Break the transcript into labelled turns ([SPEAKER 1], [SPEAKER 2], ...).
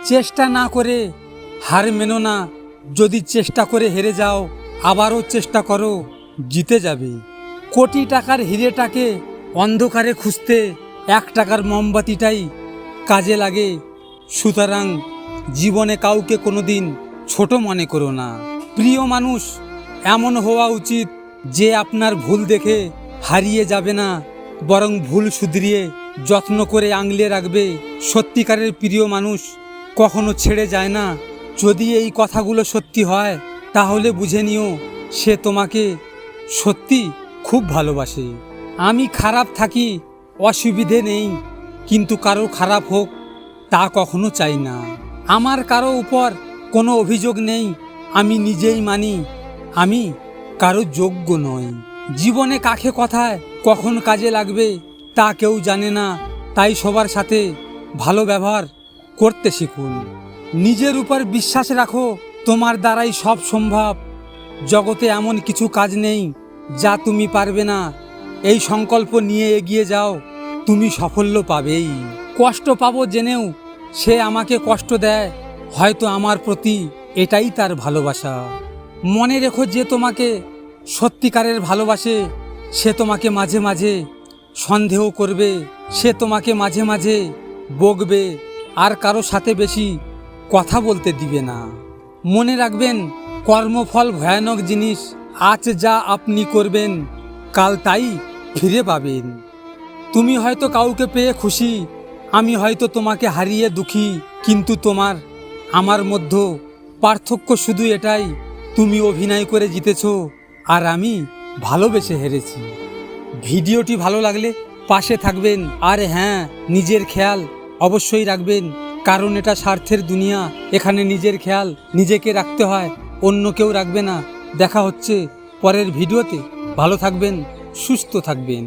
[SPEAKER 1] চেষ্টা না করে হার মেনো না। যদি চেষ্টা করে হেরে যাও, আবারও চেষ্টা করো, জিতে যাবে। কোটি টাকার হিরেটাকে অন্ধকারে খুঁজতে 1 টাকার মোমবাতিটাই কাজে লাগে। সুতরাং জীবনে কাউকে কোনোদিন ছোট মনে করো না। প্রিয় মানুষ এমন হওয়া উচিত যে আপনার ভুল দেখে হারিয়ে যাবে না, বরং ভুল শুধরিয়ে যত্ন করে আগলে রাখবে। সত্যিকারের প্রিয় মানুষ কখনো ছেড়ে যায় না। যদি এই কথাগুলো সত্যি হয়, তাহলে বুঝে নিও সে তোমাকে সত্যি খুব ভালোবাসে। আমি খারাপ থাকি, অসুবিধে নেই, কিন্তু কারো খারাপ হোক তা কখনো চাই না। আমার কারো উপর কোনো অভিযোগ নেই। আমি নিজেই মানি আমি কারো যোগ্য নই। জীবনে কাকে কথায় কখন কাজে লাগবে তা কেউ জানে না। তাই সবার সাথে ভালো ব্যবহার করতে শিখুন। নিজের উপর বিশ্বাস রাখো, তোমার দ্বারাই সব সম্ভব। জগতে এমন কিছু কাজ নেই যা তুমি পারবে না। এই সংকল্প নিয়ে এগিয়ে যাও, তুমি সাফল্য পাবেই। কষ্ট পাবো জেনেও সে আমাকে কষ্ট দেয়, হয়তো আমার প্রতি এটাই তার ভালোবাসা। মনে রেখো, যে তোমাকে সত্যিকারের ভালোবাসে সে তোমাকে মাঝে মাঝে সন্দেহ করবে, সে তোমাকে মাঝে মাঝে বকবে, আর কারো সাথে বেশি কথা বলতে দিবে না। মনে রাখবেন, কর্মফল ভয়ানক জিনিস। আজ যা আপনি করবেন কাল তাই ফিরে পাবেন। তুমি হয়তো কাউকে পেয়ে খুশি, আমি হয়তো তোমাকে হারিয়ে দুঃখী, কিন্তু তোমার আমার মধ্যে পার্থক্য শুধু এটাই, তুমি অভিনয় করে জিতেছো আর আমি ভালোবেসে হেরেছি। ভিডিওটি ভালো লাগলে পাশে থাকবেন, আর হ্যাঁ, নিজের খেয়াল অবশ্যই রাখবেন, কারণ এটা স্বার্থের দুনিয়া। এখানে নিজের খেয়াল নিজেকে রাখতে হয়, অন্য কেউ রাখবে না। দেখা হচ্ছে পরের ভিডিওতে। ভালো থাকবেন, সুস্থ থাকবেন।